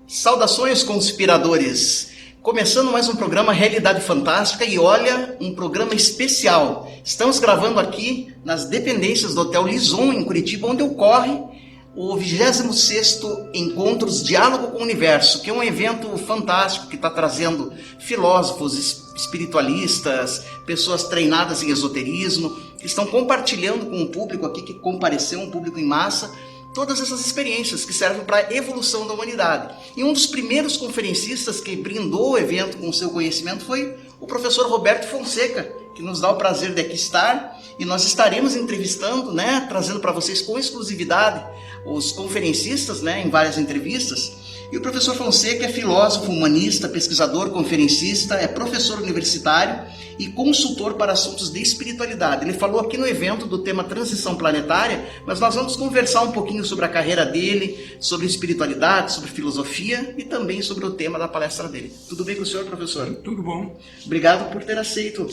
Saudações, conspiradores! Começando mais um programa Realidade Fantástica e olha, um programa especial. Estamos gravando aqui nas dependências do Hotel Lison, em Curitiba, onde ocorre o 26º Encontros Diálogo com o Universo, que é um evento fantástico que está trazendo filósofos, espiritualistas, pessoas treinadas em esoterismo, que estão compartilhando com o público aqui que compareceu, um público em massa, todas essas experiências que servem para a evolução da humanidade. E um dos primeiros conferencistas que brindou o evento com o seu conhecimento foi o professor Roberto Fonseca, que nos dá o prazer de aqui estar, e nós estaremos entrevistando, trazendo para vocês com exclusividade os conferencistas, em várias entrevistas. E o professor Fonseca é filósofo, humanista, pesquisador, conferencista, é professor universitário e consultor para assuntos de espiritualidade. Ele falou aqui no evento do tema transição planetária, mas nós vamos conversar um pouquinho sobre a carreira dele, sobre espiritualidade, sobre filosofia e também sobre o tema da palestra dele. Tudo bem com o senhor, professor? Tudo bom. Obrigado por ter aceito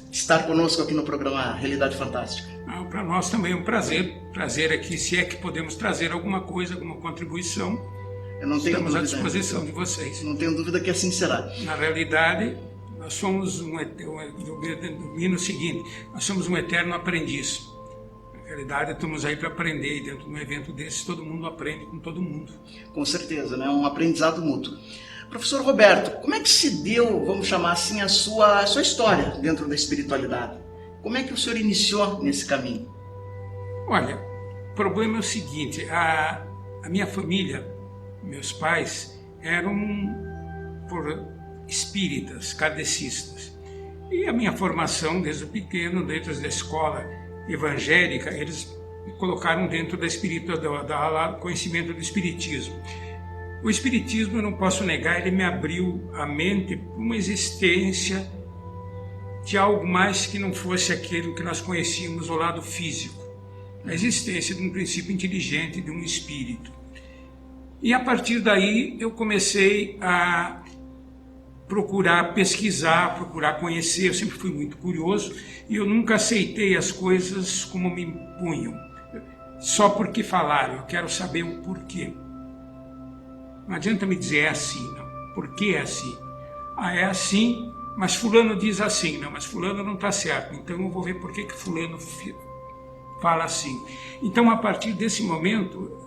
estar conosco aqui no programa Realidade Fantástica. Para nós também é um prazer aqui, se é que podemos trazer alguma coisa, alguma contribuição. Eu não tenho Estamos dúvida, à disposição de vocês. Não tenho dúvida que assim será. Na realidade, nós somos eu domino o seguinte, nós somos um eterno aprendiz. Na realidade, estamos aí para aprender, e dentro de um evento desse, todo mundo aprende com todo mundo. Com certeza, um aprendizado mútuo. Professor Roberto, como é que se deu, vamos chamar assim, a sua história dentro da espiritualidade? Como é que o senhor iniciou nesse caminho? Olha, o problema é o seguinte, a minha família, meus pais, eram espíritas, kardecistas. E a minha formação, desde pequeno, dentro da escola evangélica, eles me colocaram dentro da conhecimento do espiritismo. O espiritismo, eu não posso negar, ele me abriu a mente para uma existência de algo mais que não fosse aquilo que nós conhecíamos do lado físico. A existência de um princípio inteligente, de um espírito. E a partir daí eu comecei a procurar pesquisar, procurar conhecer. Eu sempre fui muito curioso e eu nunca aceitei as coisas como me impunham. Só porque falaram, eu quero saber o porquê. Não adianta me dizer é assim, não. Por que é assim? É assim, mas fulano diz assim. Não, mas fulano não está certo. Então eu vou ver por que fulano fala assim. Então, a partir desse momento,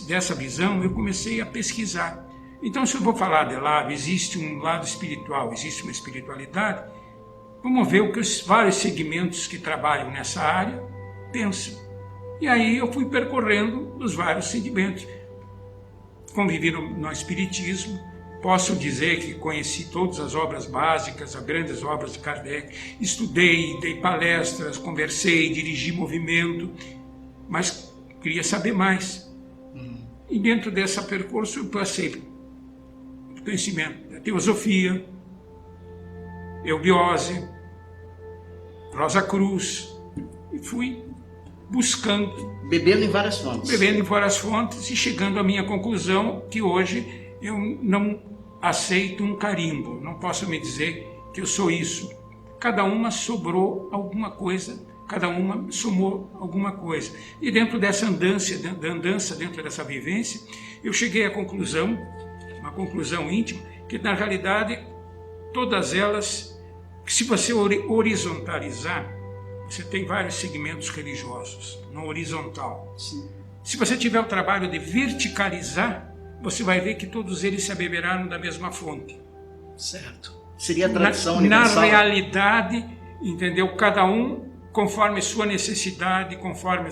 dessa visão, eu comecei a pesquisar. Então, se eu vou falar de lado, existe um lado espiritual, existe uma espiritualidade, vamos ver o que os vários segmentos que trabalham nessa área pensam. E aí eu fui percorrendo os vários segmentos. Convivi no espiritismo, posso dizer que conheci todas as obras básicas, as grandes obras de Kardec, estudei, dei palestras, conversei, dirigi movimento, mas queria saber mais. E dentro desse percurso eu passei conhecimento da teosofia, eubiose, Rosa Cruz, e fui buscando. Bebendo em várias fontes. Bebendo em várias fontes e chegando à minha conclusão que hoje eu não aceito um carimbo, não posso me dizer que eu sou isso. Cada uma sobrou alguma coisa, cada uma somou alguma coisa. E dentro dessa andança, dentro dessa vivência, eu cheguei à conclusão, uma conclusão íntima, que na realidade todas elas, se você horizontalizar, você tem vários segmentos religiosos, no horizontal. Sim. Se você tiver o trabalho de verticalizar, você vai ver que todos eles se abeberaram da mesma fonte. Certo. Seria a tradição universal. Na realidade, entendeu? Cada um, conforme sua necessidade, conforme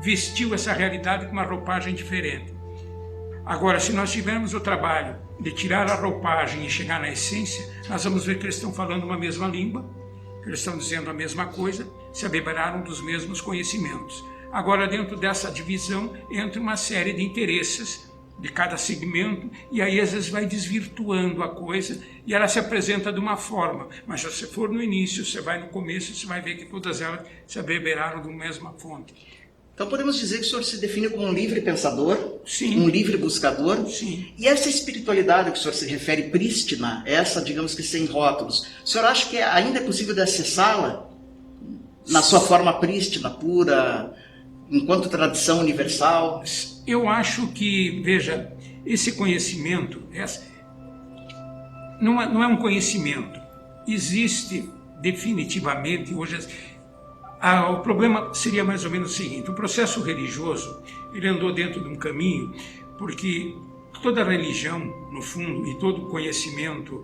vestiu essa realidade com uma roupagem diferente. Agora, se nós tivermos o trabalho de tirar a roupagem e chegar na essência, nós vamos ver que eles estão falando uma mesma língua, que eles estão dizendo a mesma coisa, se abeberaram dos mesmos conhecimentos. Agora, dentro dessa divisão, entra uma série de interesses de cada segmento, e aí às vezes vai desvirtuando a coisa, e ela se apresenta de uma forma, mas se você for no início, você vai no começo, você vai ver que todas elas se abeberaram da mesma fonte. Então podemos dizer que o senhor se define como um livre pensador, Sim. Um livre buscador. Sim. E essa espiritualidade que o senhor se refere, prístina, essa, digamos que sem rótulos, o senhor acha que ainda é possível de acessá-la na sua forma prístina, pura, enquanto tradição universal? Eu acho que, veja, esse conhecimento não é um conhecimento. Existe definitivamente, hoje, o problema seria mais ou menos o seguinte: o processo religioso, ele andou dentro de um caminho, porque toda religião, no fundo, e todo conhecimento,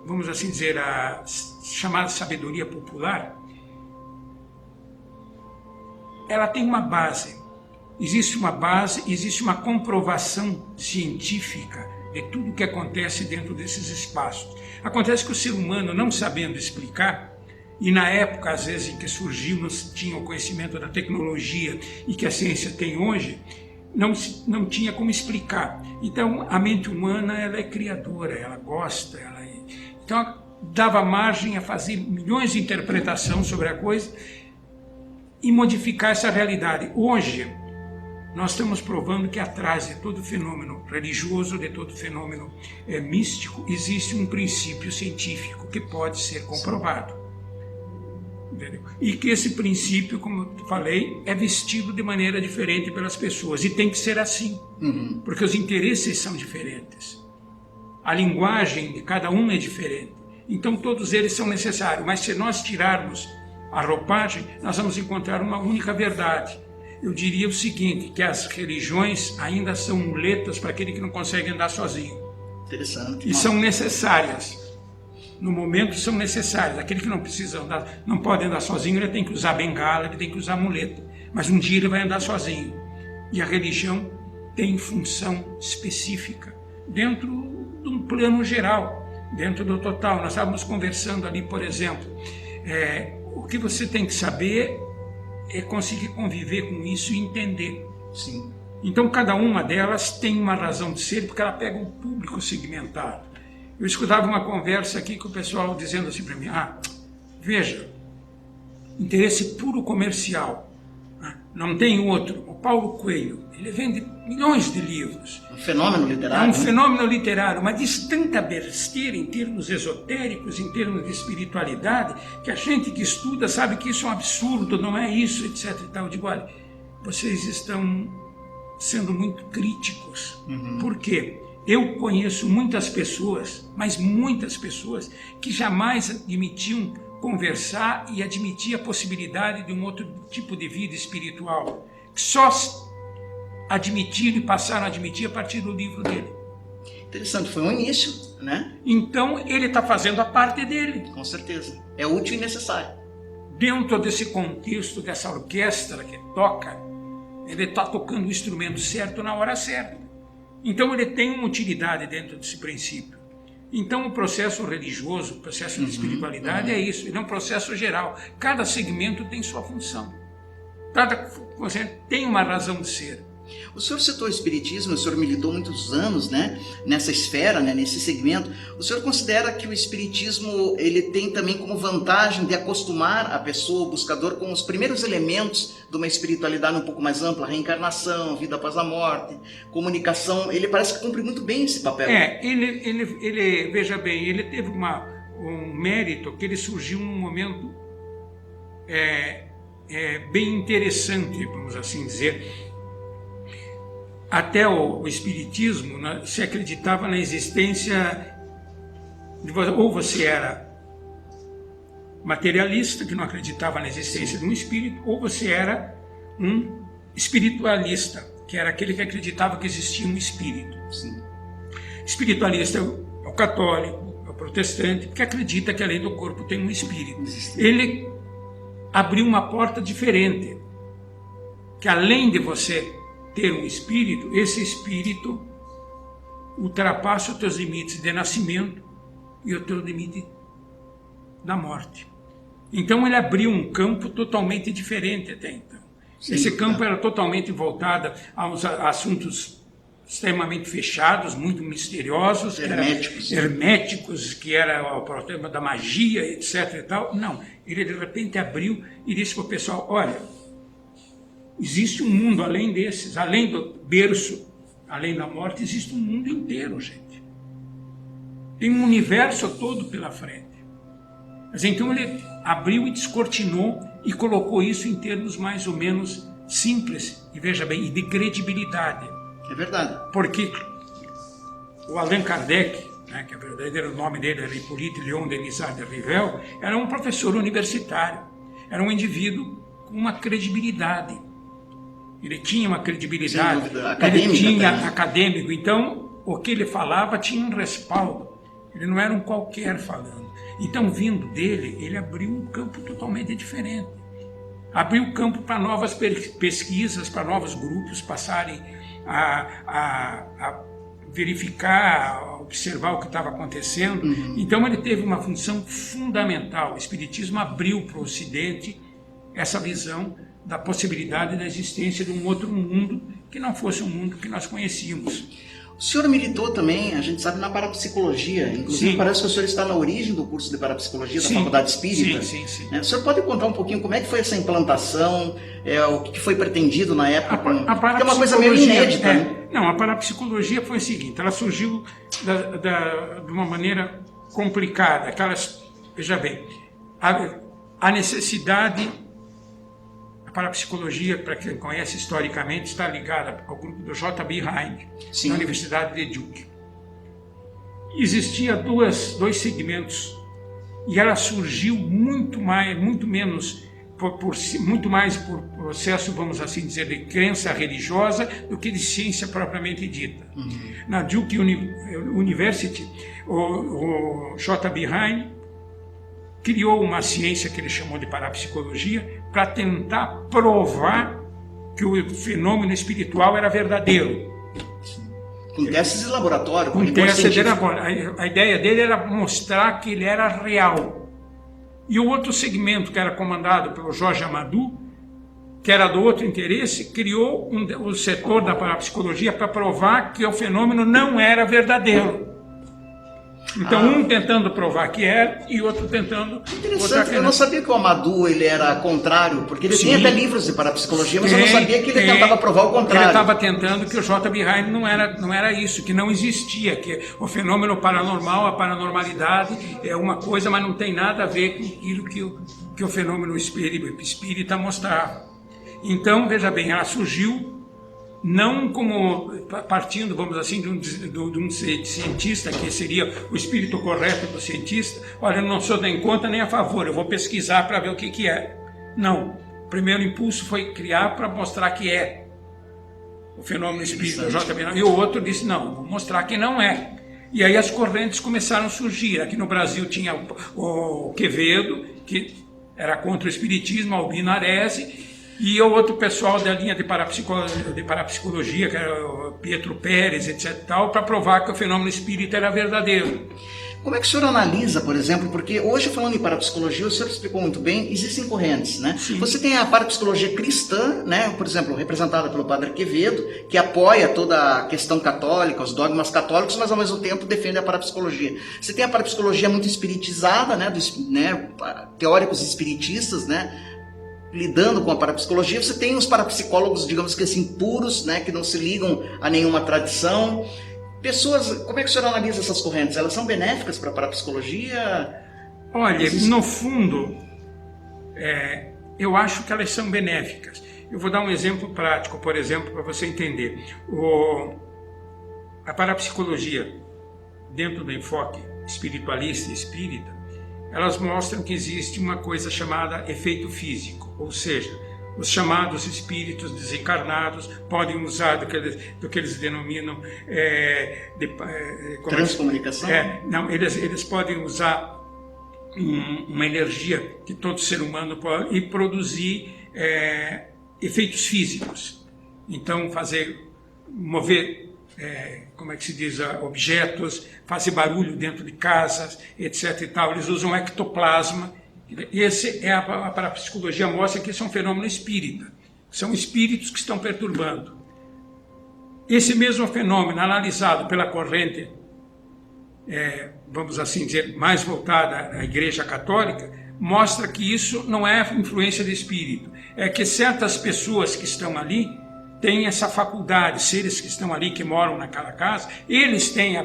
vamos assim dizer, a chamada sabedoria popular, ela tem uma base. Existe uma base, existe uma comprovação científica de tudo que acontece dentro desses espaços. Acontece que o ser humano, não sabendo explicar, e na época, às vezes, em que surgiu, tinha o conhecimento da tecnologia e que a ciência tem hoje, não tinha como explicar. Então, a mente humana, ela é criadora, ela gosta, então dava margem a fazer milhões de interpretações sobre a coisa e modificar essa realidade. Hoje, nós estamos provando que atrás de todo fenômeno religioso, de todo fenômeno místico, existe um princípio científico que pode ser comprovado. Entendeu? E que esse princípio, como eu falei, é vestido de maneira diferente pelas pessoas. E tem que ser assim, porque os interesses são diferentes. A linguagem de cada um é diferente. Então todos eles são necessários. Mas se nós tirarmos a roupagem, nós vamos encontrar uma única verdade. Eu diria o seguinte, que as religiões ainda são muletas para aquele que não consegue andar sozinho. Interessante. E são necessárias. No momento são necessárias. Aquele que não precisa andar, não pode andar sozinho, ele tem que usar bengala, ele tem que usar muleta. Mas um dia ele vai andar sozinho. E a religião tem função específica dentro de um plano geral, dentro do total. Nós estávamos conversando ali, por exemplo, o que você tem que saber é conseguir conviver com isso e entender. Sim. Então, cada uma delas tem uma razão de ser, porque ela pega um público segmentado. Eu escutava uma conversa aqui com o pessoal dizendo assim para mim: veja, interesse puro comercial, não tem outro. O Paulo Coelho, ele vende milhões de livros. Um fenômeno literário. É um fenômeno literário, mas diz tanta besteira em termos esotéricos, em termos de espiritualidade, que a gente que estuda sabe que isso é um absurdo, não é isso, etc. e tal. Eu digo: olha, vocês estão sendo muito críticos. Por quê? Eu conheço muitas pessoas, mas muitas pessoas, que jamais admitiam conversar e admitir a possibilidade de um outro tipo de vida espiritual, que só admitiram e passaram a admitir a partir do livro dele. Interessante, foi um início, né? Então ele está fazendo a parte dele. Com certeza, é útil e necessário. Dentro desse contexto, dessa orquestra que toca, ele está tocando o instrumento certo na hora certa. Então ele tem uma utilidade dentro desse princípio. Então o processo religioso, o processo de espiritualidade é isso, ele é um processo geral. Cada segmento tem sua função. Cada tem uma razão de ser. O senhor citou o espiritismo, o senhor militou muitos anos, né, nessa esfera, né, nesse segmento. O senhor considera que o espiritismo ele tem também como vantagem de acostumar a pessoa, o buscador, com os primeiros elementos de uma espiritualidade um pouco mais ampla, reencarnação, vida após a morte, comunicação? Ele parece que cumpre muito bem esse papel. Ele veja bem, ele teve um mérito que ele surgiu num momento bem interessante, vamos assim dizer. Até o espiritismo, né, se acreditava na existência ou você era materialista, que não acreditava na existência de um espírito, ou você era um espiritualista, que era aquele que acreditava que existia um espírito. Sim. Espiritualista é o católico, é o protestante, que acredita que além do corpo tem um espírito. Ele abriu uma porta diferente, que além de você ter um espírito, esse espírito ultrapassa os teus limites de nascimento e o teu limite da morte. Então ele abriu um campo totalmente diferente até então. Sim, esse campo era totalmente voltado aos assuntos extremamente fechados, muito misteriosos, herméticos, que era o problema da magia, etc. e tal. Não, ele de repente abriu e disse para o pessoal: olha, existe um mundo além desses, além do berço, além da morte, existe um mundo inteiro, gente. Tem um universo todo pela frente. Mas então ele abriu e descortinou e colocou isso em termos mais ou menos simples, e veja bem, e de credibilidade. É verdade. Porque o Allan Kardec, né, que o verdadeiro nome dele era Hippolyte Léon Denisard de Rivel, era um professor universitário, era um indivíduo com uma credibilidade. Ele tinha uma credibilidade, ele tinha acadêmico, então o que ele falava tinha um respaldo, ele não era um qualquer falando. Então, vindo dele, ele abriu um campo totalmente diferente. Abriu o campo para novas pesquisas, para novos grupos passarem a verificar, a observar o que estava acontecendo. Então ele teve uma função fundamental. O Espiritismo abriu para o Ocidente essa visão da possibilidade da existência de um outro mundo que não fosse um mundo que nós conhecíamos. O senhor militou também, a gente sabe, na parapsicologia. Inclusive, sim, parece que o senhor está na origem do curso de parapsicologia da Faculdade Espírita. Sim, sim. O senhor pode contar um pouquinho como é que foi essa implantação, o que foi pretendido na época? Porque é uma coisa meio inédita. Né? Não, a parapsicologia foi o seguinte, ela surgiu de uma maneira complicada. Veja bem, a necessidade... A parapsicologia, para quem conhece historicamente, está ligada ao grupo do J.B. Hind, na Universidade de Duke. Existia dois segmentos, e ela surgiu muito mais por processo, vamos assim dizer, de crença religiosa do que de ciência propriamente dita. Na Duke University, o J.B. Hind criou uma ciência que ele chamou de parapsicologia para tentar provar que o fenômeno espiritual era verdadeiro. Com testes de laboratório. Com testes de laboratório. A ideia dele era mostrar que ele era real. E o outro segmento, que era comandado pelo Jorge Amadou, que era do outro interesse, criou o setor da parapsicologia para provar que o fenômeno não era verdadeiro. Então, um tentando provar que era e outro tentando... Interessante, eu não sabia que o Amadou ele era contrário, porque ele tinha até livros de parapsicologia, mas eu não sabia que ele tentava provar o contrário. Ele estava tentando que o J.B. Hind não era isso, que não existia, que o fenômeno paranormal, a paranormalidade é uma coisa, mas não tem nada a ver com aquilo que o fenômeno espírita mostrava. Então, veja bem, ela surgiu não como partindo, vamos assim, de um cientista, que seria o espírito correto do cientista. Olha, eu não sou nem contra nem a favor, eu vou pesquisar para ver o que é. Não. O primeiro impulso foi criar para mostrar que é o fenômeno espírita, e o outro disse, não, vou mostrar que não é. E aí as correntes começaram a surgir. Aqui no Brasil tinha o Quevedo, que era contra o espiritismo, Albino Arese, e o outro pessoal da linha de parapsicologia, que era o Pietro Pérez, etc. para provar que o fenômeno espírita era verdadeiro. Como é que o senhor analisa, por exemplo, porque hoje, falando em parapsicologia, o senhor explicou muito bem, existem correntes, né? Sim. Você tem a parapsicologia cristã, né? Por exemplo, representada pelo Padre Quevedo, que apoia toda a questão católica, os dogmas católicos, mas ao mesmo tempo defende a parapsicologia. Você tem a parapsicologia muito espiritizada, né? Teóricos espiritistas, né? Lidando com a parapsicologia. Você tem os parapsicólogos, digamos que assim, puros, né? Que não se ligam a nenhuma tradição. Pessoas, como é que o senhor analisa essas correntes? Elas são benéficas para a parapsicologia? Olha, no fundo, eu acho que elas são benéficas. Eu vou dar um exemplo prático, por exemplo, para você entender. A parapsicologia, dentro do enfoque espiritualista e espírita, elas mostram que existe uma coisa chamada efeito físico, ou seja, os chamados espíritos desencarnados podem usar do que eles denominam transcomunicação? Não, eles podem usar uma energia que todo ser humano pode e produzir efeitos físicos. Então, mover, como é que se diz, objetos, fazer barulho dentro de casas, etc. e tal. Eles usam ectoplasma. Esse a parapsicologia mostra que isso é um fenômeno espírita. São espíritos que estão perturbando. Esse mesmo fenômeno, analisado pela corrente, vamos assim dizer, mais voltada à Igreja Católica, mostra que isso não é influência de espírito. É que certas pessoas que estão ali têm essa faculdade, seres que estão ali, que moram naquela casa, eles têm a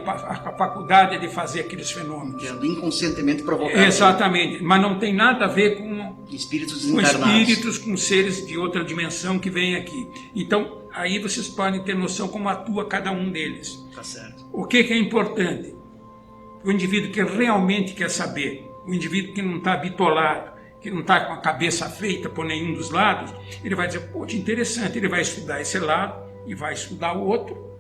faculdade de fazer aqueles fenômenos. Inconscientemente provocado. Exatamente, mas não tem nada a ver com espíritos desencarnados. Com espíritos, com seres de outra dimensão que vêm aqui. Então, aí vocês podem ter noção como atua cada um deles. Tá certo. O que é importante? O indivíduo que realmente quer saber, o indivíduo que não está bitolado, que não está com a cabeça feita por nenhum dos lados, ele vai dizer, poxa, interessante, ele vai estudar esse lado e vai estudar o outro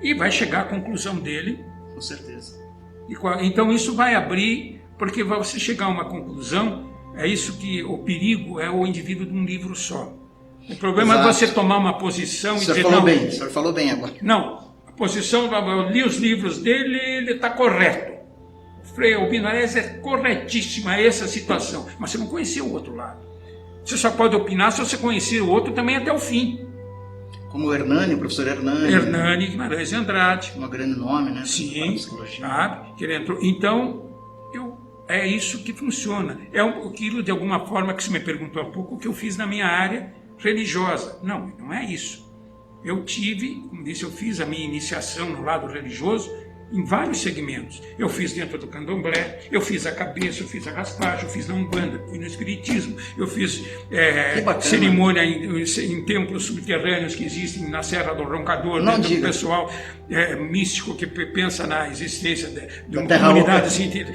e vai chegar à conclusão dele. Com certeza. Então isso vai abrir, porque vai você chegar a uma conclusão, é isso que o perigo é o indivíduo de um livro só. O problema é você tomar uma posição e dizer, não... O senhor falou bem agora. Não, a posição, eu li os livros dele, ele está correto. Frei Albinarés é corretíssima essa situação, mas você não conheceu o outro lado. Você só pode opinar se você conhecer o outro também até o fim. Como o Hernani, o professor Hernani. Hernani Guimarães Andrade. Um grande nome, né? Sim, sabe? Que ele entrou. Então, é isso que funciona. É aquilo, de alguma forma, que você me perguntou há pouco, o que eu fiz na minha área religiosa. Não, não é isso. Eu tive, como disse, eu fiz a minha iniciação no lado religioso em vários segmentos. Eu fiz dentro do candomblé, eu fiz a cabeça, eu fiz a raspagem, eu fiz na Umbanda, fui no espiritismo, eu fiz cerimônia em templos subterrâneos que existem na Serra do Roncador, dentro do pessoal místico que pensa na existência de uma comunidade científica.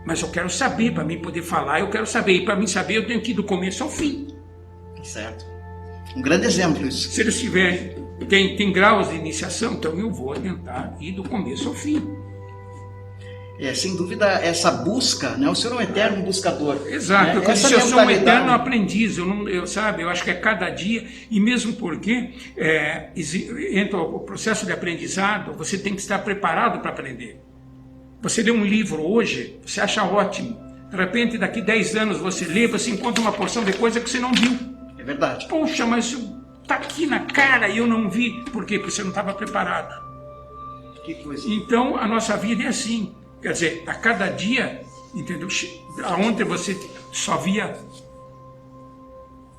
Mas eu quero saber, para mim poder falar, eu quero saber, e para mim saber eu tenho que ir do começo ao fim. Certo. Um grande exemplo isso. Se eles tiverem, tem graus de iniciação, então eu vou tentar ir do começo ao fim. Sem dúvida, essa busca, né? O senhor é um eterno buscador. Exato, né? Eu sou um eterno aprendiz, eu acho que é cada dia, e mesmo porque entra o processo de aprendizado, você tem que estar preparado para aprender. Você lê um livro hoje, você acha ótimo, de repente daqui 10 anos você lê, você encontra uma porção de coisa que você não viu. É verdade. Poxa, mas está aqui na cara e eu não vi. Por quê? Porque você não estava preparado. Que coisa. Então, a nossa vida é assim. Quer dizer, a cada dia, entendeu? Ontem você só via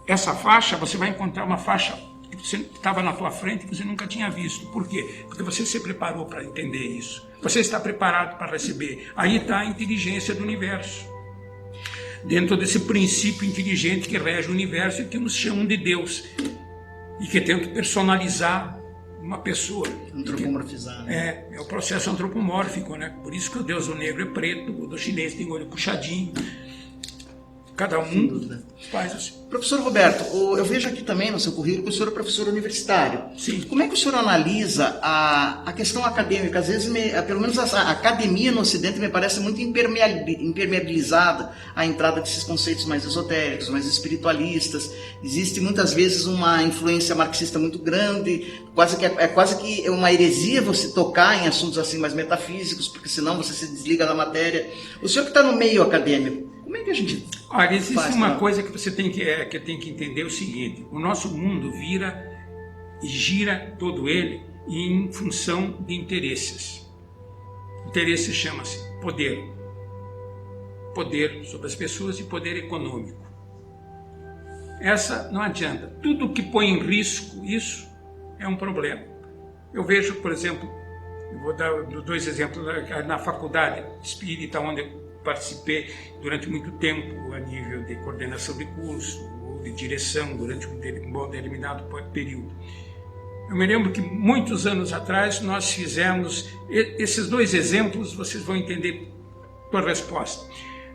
essa faixa, você vai encontrar uma faixa que estava na tua frente e você nunca tinha visto. Por quê? Porque você se preparou para entender isso. Você está preparado para receber. Aí está a inteligência do universo. Dentro desse princípio inteligente que rege o universo e que nos chamam de Deus. E que tenta personalizar uma pessoa. Antropomorfizar. Né? É o processo antropomórfico, né? Por isso que o deus do negro é preto, o do chinês tem olho puxadinho. Cada um faz assim. Professor Roberto, eu vejo aqui também no seu currículo que o senhor é professor universitário. Sim. Como é que o senhor analisa a questão acadêmica? Às vezes, pelo menos a academia no Ocidente me parece muito impermeabilizada à entrada desses conceitos mais esotéricos, mais espiritualistas. Existe muitas vezes uma influência marxista muito grande, quase que uma heresia você tocar em assuntos assim mais metafísicos, porque senão você se desliga da matéria. O senhor que está no meio acadêmico, como é que a gente... Olha, existe uma coisa que você tem que entender o seguinte: o nosso mundo vira e gira todo ele em função de interesses. Interesse chama-se poder. Poder sobre as pessoas e poder econômico. Essa não adianta. Tudo que põe em risco isso é um problema. Eu vejo, por exemplo, eu vou dar 2 exemplos na faculdade espírita, onde eu participei durante muito tempo a nível de coordenação de curso ou de direção durante um determinado período. Eu me lembro que muitos anos atrás nós fizemos esses 2 exemplos, vocês vão entender a resposta.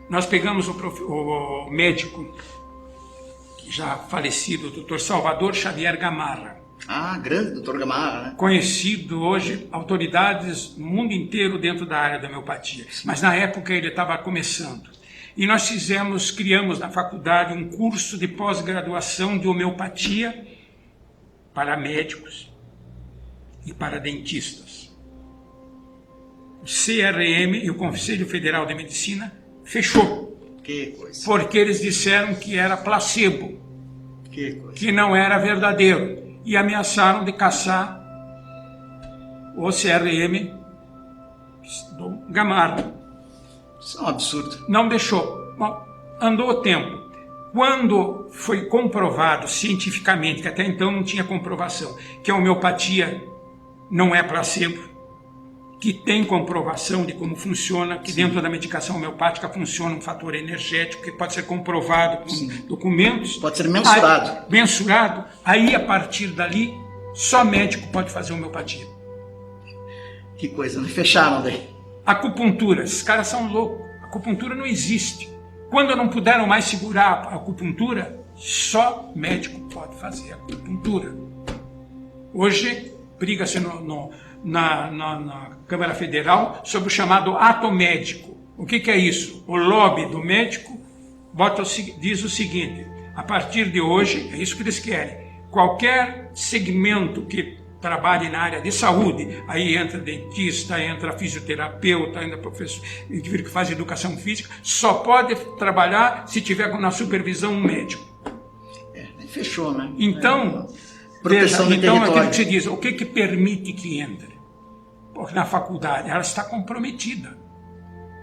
Nós pegamos o médico já falecido, o Dr. Salvador Xavier Gamarra. Grande Dr. Gamarra, né? Conhecido hoje, autoridades no mundo inteiro dentro da área da homeopatia. Mas na época ele estava começando. E nós criamos na faculdade um curso de pós-graduação de homeopatia para médicos e para dentistas. O CRM e o Conselho Federal de Medicina fechou. Que coisa. Porque eles disseram que era placebo. Que coisa. Que não era verdadeiro. E ameaçaram de caçar o CRM do Gamarra. Isso é um absurdo. Não deixou. Bom, andou o tempo. Quando foi comprovado cientificamente, que até então não tinha comprovação, que a homeopatia não é placebo, que tem comprovação de como funciona, que dentro da medicação homeopática funciona um fator energético que pode ser comprovado com documentos. Pode ser mensurado. Mensurado. Aí, a partir dali, só médico pode fazer homeopatia. Que coisa, né? Fecharam daí. Acupuntura, esses caras são loucos. Acupuntura não existe. Quando não puderam mais segurar a acupuntura, só médico pode fazer acupuntura. Hoje, briga-se na Câmara Federal sobre o chamado ato médico. O que é isso? O lobby do médico diz o seguinte: a partir de hoje, é isso que eles querem, qualquer segmento que trabalhe na área de saúde, aí entra dentista, entra fisioterapeuta, entra professor que faz educação física, só pode trabalhar se tiver na supervisão um médico. Fechou, né? Então, proteção do então território. aquilo que se diz, o que permite que entre? Porque na faculdade ela está comprometida.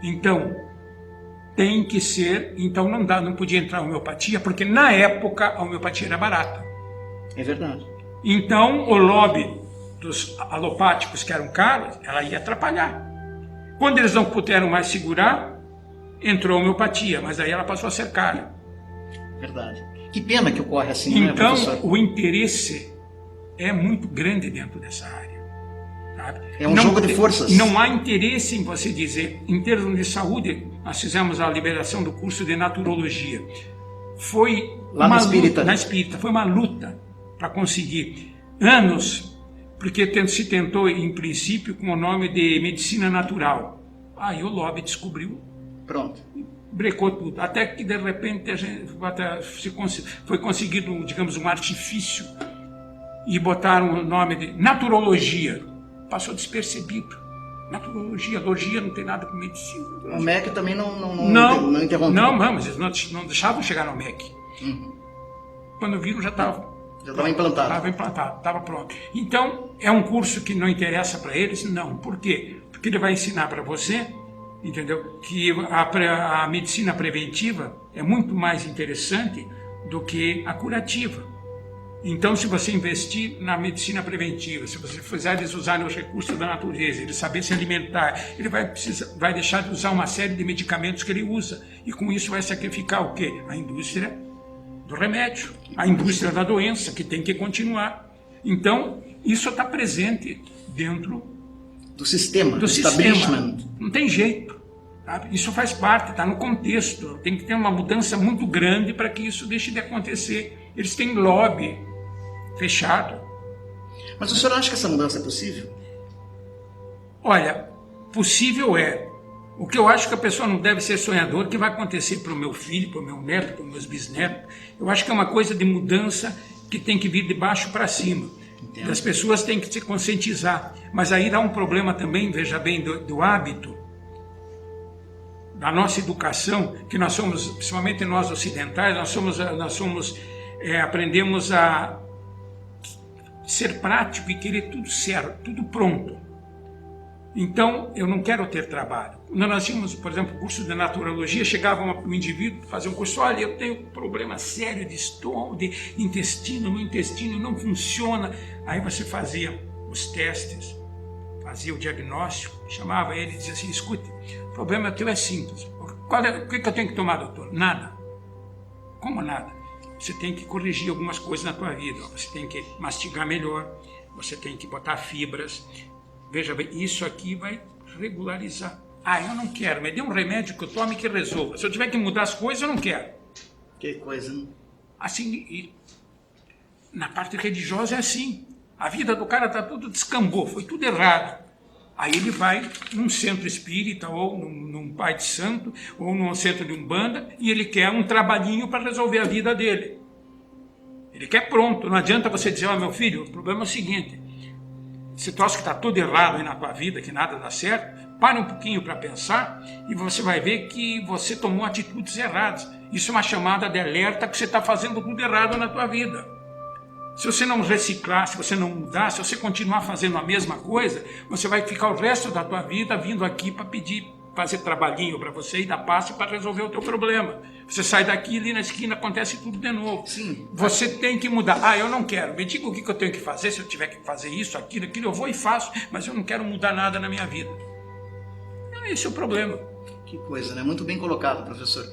Então, tem que ser, então não podia entrar a homeopatia, porque na época a homeopatia era barata. É verdade. Então, o lobby dos alopáticos, que eram caros, ela ia atrapalhar. Quando eles não puderam mais segurar, entrou a homeopatia, mas aí ela passou a ser cara. Verdade. Que pena que ocorre assim, né, então, professor? o interesse é muito grande dentro dessa área. Sabe? É um jogo de forças. Não há interesse em você dizer, em termos de saúde, nós fizemos a liberação do curso de naturologia. Foi lá na Espírita. Na Espírita, foi uma luta para conseguir anos, porque se tentou, em princípio, com o nome de medicina natural. Aí o lobby descobriu. Pronto. Brecou tudo. Até que, de repente, foi conseguido, digamos, um artifício e botaram o nome de naturologia. Passou despercebido. Naturologia, logia não tem nada com medicina. O MEC também não interrompeu. Não, mas eles não deixavam chegar no MEC. Quando viram, já estava. Já estava implantado. Estava implantado, estava pronto. Então, é um curso que não interessa para eles? Não. Por quê? Porque ele vai ensinar para você, entendeu, que a medicina preventiva é muito mais interessante do que a curativa. Então, se você investir na medicina preventiva, se você fizer eles usarem os recursos da natureza, ele saber se alimentar, ele vai deixar de usar uma série de medicamentos que ele usa. E com isso vai sacrificar o quê? A indústria do remédio, a indústria da doença, que tem que continuar. Então, isso está presente dentro do sistema, do establishment. Não tem jeito. Sabe? Isso faz parte, está no contexto. Tem que ter uma mudança muito grande para que isso deixe de acontecer. Eles têm lobby fechado. Mas o senhor acha que essa mudança é possível? Olha, possível é. O que eu acho que a pessoa não deve ser sonhador, o que vai acontecer para o meu filho, para o meu neto, para os meus bisnetos, eu acho que é uma coisa de mudança que tem que vir de baixo para cima. Entendo. As pessoas têm que se conscientizar. Mas aí dá um problema também, veja bem, do hábito, da nossa educação, que nós somos, principalmente nós ocidentais, aprendemos a ser prático e querer tudo certo, tudo pronto. Então, eu não quero ter trabalho. Quando nós tínhamos, por exemplo, o curso de naturologia, chegava um indivíduo fazer um curso, olha, eu tenho um problema sério de estômago, de intestino, meu intestino não funciona. Aí você fazia os testes, fazia o diagnóstico, chamava ele e dizia assim, escute, o problema teu é simples. O que eu tenho que tomar, doutor? Nada. Como nada? Você tem que corrigir algumas coisas na tua vida. Você tem que mastigar melhor, você tem que botar fibras. Veja bem, isso aqui vai regularizar. Ah, eu não quero, me dê um remédio que eu tome que resolva. Se eu tiver que mudar as coisas, eu não quero. Que coisa, né? Assim, e na parte religiosa é assim. A vida do cara tá tudo descambou, foi tudo errado. Aí ele vai num centro espírita, ou num pai de santo, ou num centro de umbanda, e ele quer um trabalhinho para resolver a vida dele. Ele quer pronto. Não adianta você dizer, meu filho, o problema é o seguinte, se tu acha que está tudo errado aí na tua vida, que nada dá certo, pare um pouquinho para pensar e você vai ver que você tomou atitudes erradas. Isso é uma chamada de alerta que você está fazendo tudo errado na tua vida. Se você não reciclar, se você não mudar, se você continuar fazendo a mesma coisa, você vai ficar o resto da tua vida vindo aqui para pedir fazer trabalhinho para você e dar passe para resolver o teu problema. Você sai daqui, ali na esquina acontece tudo de novo. Sim. Você tem que mudar. Eu não quero. Me diga o que eu tenho que fazer. Se eu tiver que fazer isso, aquilo, eu vou e faço, mas eu não quero mudar nada na minha vida. Esse é o problema. Que coisa, né? Muito bem colocado, professor.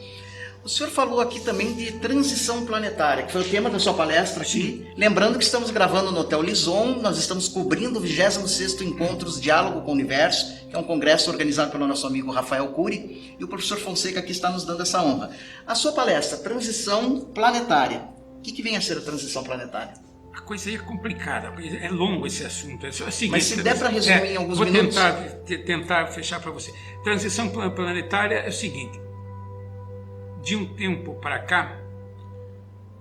O senhor falou aqui também de transição planetária, que foi o tema da sua palestra aqui. Sim. Lembrando que estamos gravando no Hotel Lison, nós estamos cobrindo o 26º Encontros Diálogo com o Universo, que é um congresso organizado pelo nosso amigo Rafael Cury, e o professor Fonseca aqui está nos dando essa honra. A sua palestra, Transição Planetária. O que vem a ser a transição planetária? A coisa aí é complicada, é longo esse assunto. É o seguinte, mas se der para resumir em alguns minutos... Vou tentar fechar para você. Transição planetária é o seguinte: de um tempo para cá,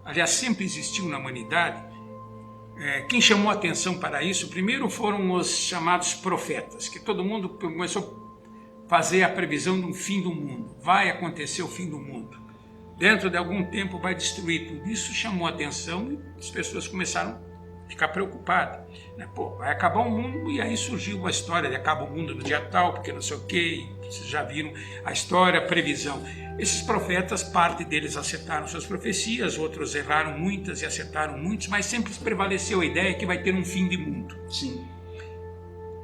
aliás, sempre existiu na humanidade, quem chamou a atenção para isso, primeiro foram os chamados profetas, que todo mundo começou a fazer a previsão do fim do mundo. Vai acontecer o fim do mundo. Dentro de algum tempo vai destruir tudo. Isso chamou a atenção e as pessoas começaram a ficar preocupadas. Vai acabar o mundo, e aí surgiu a história de acaba o mundo no dia tal, porque não sei o quê, vocês já viram a história, a previsão. Esses profetas, parte deles acertaram suas profecias, outros erraram muitas e acertaram muitas, mas sempre prevaleceu a ideia que vai ter um fim de mundo. Sim.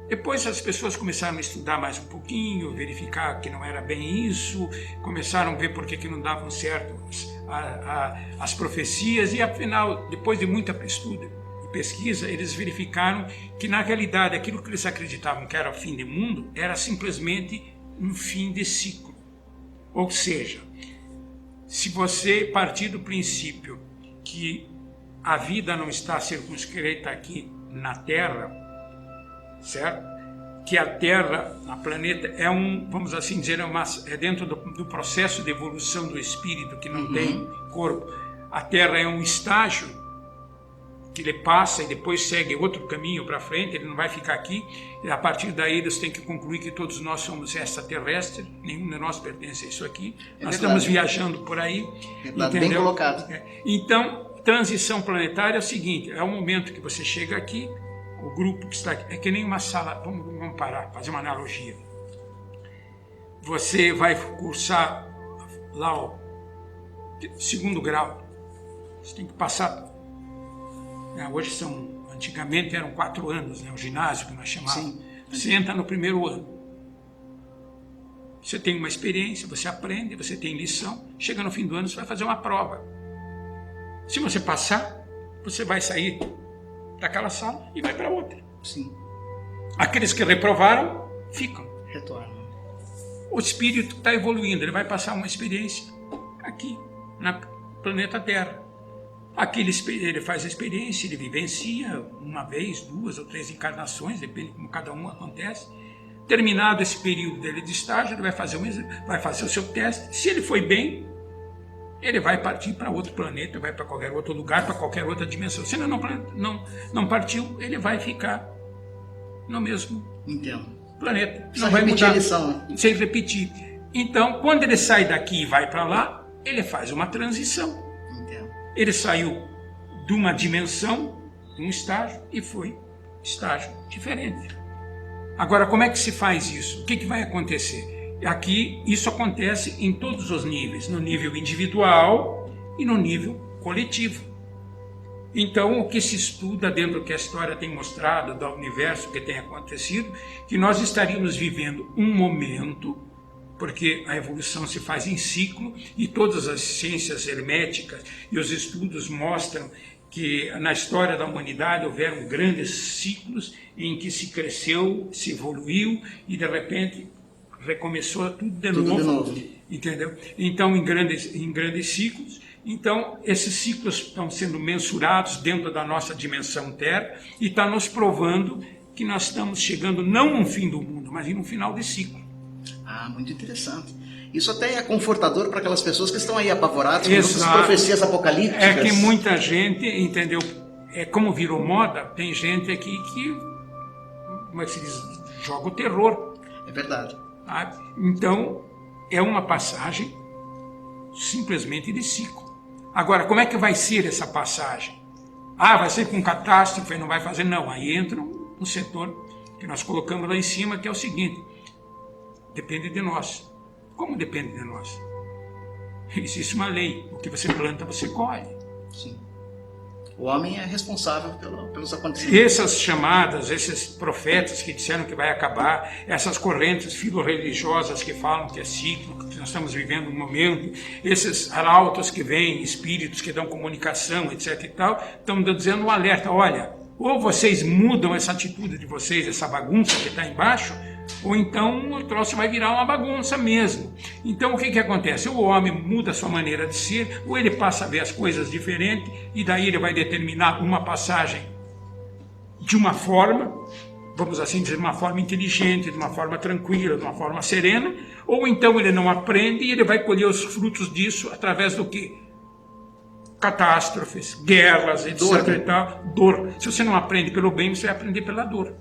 Depois as pessoas começaram a estudar mais um pouquinho, verificar que não era bem isso, começaram a ver por que não davam certo as profecias, e afinal, depois de muita estudo e pesquisa, eles verificaram que na realidade aquilo que eles acreditavam que era o fim do mundo era simplesmente um fim de ciclo. Ou seja, se você partir do princípio que a vida não está circunscrita aqui na Terra, certo? Que a Terra, a planeta, vamos assim dizer, é dentro do processo de evolução do espírito, que não tem corpo. A Terra é um estágio que ele passa e depois segue outro caminho para frente, ele não vai ficar aqui, e a partir daí eles têm que concluir que todos nós somos extraterrestres, nenhum de nós pertence a isso aqui, nós estamos viajando por aí. Verdade, bem colocado. Então, transição planetária é o seguinte: é o momento que você chega aqui, o grupo que está aqui, é que nem uma sala, vamos parar, fazer uma analogia. Você vai cursar lá o 2º grau, você tem que passar, hoje antigamente eram 4 anos, o ginásio que nós chamávamos. Sim. Você entra no 1º ano, você tem uma experiência, você aprende, você tem lição, chega no fim do ano, você vai fazer uma prova. Se você passar, você vai sair daquela sala e vai para outra. Sim. Aqueles que reprovaram, ficam. Retornam. O espírito está evoluindo, ele vai passar uma experiência aqui, no planeta Terra. Aqui ele faz a experiência, ele vivencia 1 vez, 2 ou 3 encarnações, depende de como cada um acontece. Terminado esse período dele de estágio, ele vai fazer o seu teste. Se ele foi bem, ele vai partir para outro planeta, vai para qualquer outro lugar, para qualquer outra dimensão. Se ele não partiu, ele vai ficar no mesmo planeta. Não vai mudar, sem repetir. Então, quando ele sai daqui e vai para lá, ele faz uma transição. Ele saiu de uma dimensão, de um estágio, e foi estágio diferente. Agora, como é que se faz isso? O que vai acontecer? Aqui, isso acontece em todos os níveis, no nível individual e no nível coletivo. Então, o que se estuda dentro do que a história tem mostrado, do universo que tem acontecido, que nós estaríamos vivendo um momento, porque a evolução se faz em ciclo, e todas as ciências herméticas e os estudos mostram que na história da humanidade houveram grandes ciclos em que se cresceu, se evoluiu e de repente recomeçou tudo de novo. Entendeu? Então, em grandes ciclos. Então, esses ciclos estão sendo mensurados dentro da nossa dimensão Terra e está nos provando que nós estamos chegando não no fim do mundo, mas no final de ciclo. Muito interessante. Isso até é confortador para aquelas pessoas que estão aí apavoradas com essas profecias apocalípticas. É que muita gente, entendeu? Como virou moda, tem gente aqui que, como é que se diz, joga o terror. É verdade. Então, é uma passagem simplesmente de ciclo. Agora, como é que vai ser essa passagem? Vai ser com catástrofe, não vai fazer? Não, aí entra um setor que nós colocamos lá em cima, que é o seguinte: Depende de nós. Como depende de nós? Existe uma lei. O que você planta, você colhe. Sim. O homem é responsável pelos acontecimentos. Essas chamadas, esses profetas que disseram que vai acabar, essas correntes filorreligiosas que falam que é cíclico, que nós estamos vivendo um momento, esses arautos que vêm, espíritos que dão comunicação, etc. e tal, estão dizendo um alerta: olha, ou vocês mudam essa atitude de vocês, essa bagunça que está embaixo, ou então o troço vai virar uma bagunça mesmo. Então o que acontece? O homem muda a sua maneira de ser, ou ele passa a ver as coisas diferentes, e daí ele vai determinar uma passagem de uma forma, vamos assim dizer, de uma forma inteligente, de uma forma tranquila, de uma forma serena, ou então ele não aprende e ele vai colher os frutos disso através do quê? Catástrofes, guerras, etc. Dor. E tal. Dor. Se você não aprende pelo bem, você vai aprender pela dor.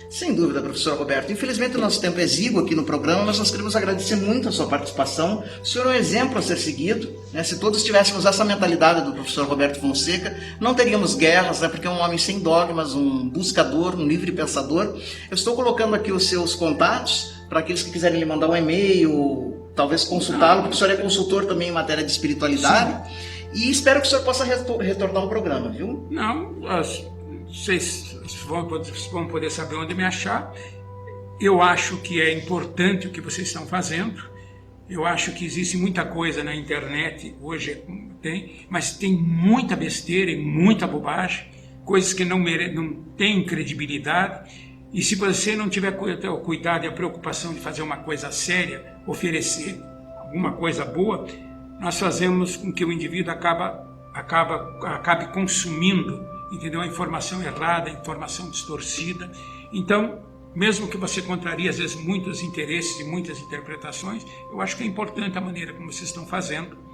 Sem dúvida, professor Roberto. Infelizmente o nosso tempo é exíguo aqui no programa, mas nós queremos agradecer muito a sua participação. O senhor é um exemplo a ser seguido, né? Se todos tivéssemos essa mentalidade do professor Roberto Fonseca, não teríamos guerras, né? Porque é um homem sem dogmas, um buscador, um livre pensador. Eu estou colocando aqui os seus contatos para aqueles que quiserem lhe mandar um e-mail, talvez consultá-lo, porque o senhor é consultor também em matéria de espiritualidade. Sim. E espero que o senhor possa retornar ao programa, viu? Não, vocês vão poder saber onde me achar. Eu acho que é importante o que vocês estão fazendo. Eu acho que existe muita coisa na internet, hoje mas tem muita besteira e muita bobagem, coisas que não têm credibilidade. E se você não tiver o cuidado e a preocupação de fazer uma coisa séria, oferecer alguma coisa boa, nós fazemos com que o indivíduo acabe consumindo, entendeu? A informação errada, a informação distorcida. Então, mesmo que você contrarie às vezes muitos interesses e muitas interpretações, eu acho que é importante a maneira como vocês estão fazendo.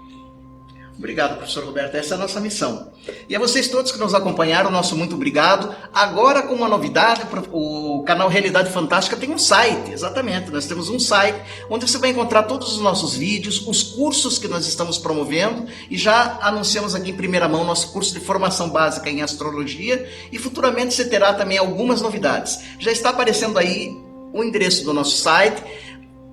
Obrigado, professor Roberto. Essa é a nossa missão. E a vocês todos que nos acompanharam, nosso muito obrigado. Agora, com uma novidade, o canal Realidade Fantástica tem um site, exatamente. Nós temos um site onde você vai encontrar todos os nossos vídeos, os cursos que nós estamos promovendo, e já anunciamos aqui em primeira mão nosso curso de formação básica em astrologia, e futuramente você terá também algumas novidades. Já está aparecendo aí o endereço do nosso site.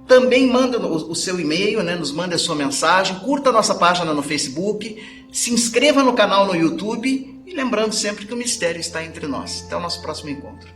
Também manda o seu e-mail, né? Nos manda a sua mensagem, curta a nossa página no Facebook, se inscreva no canal no YouTube e lembrando sempre que o mistério está entre nós. Até o nosso próximo encontro.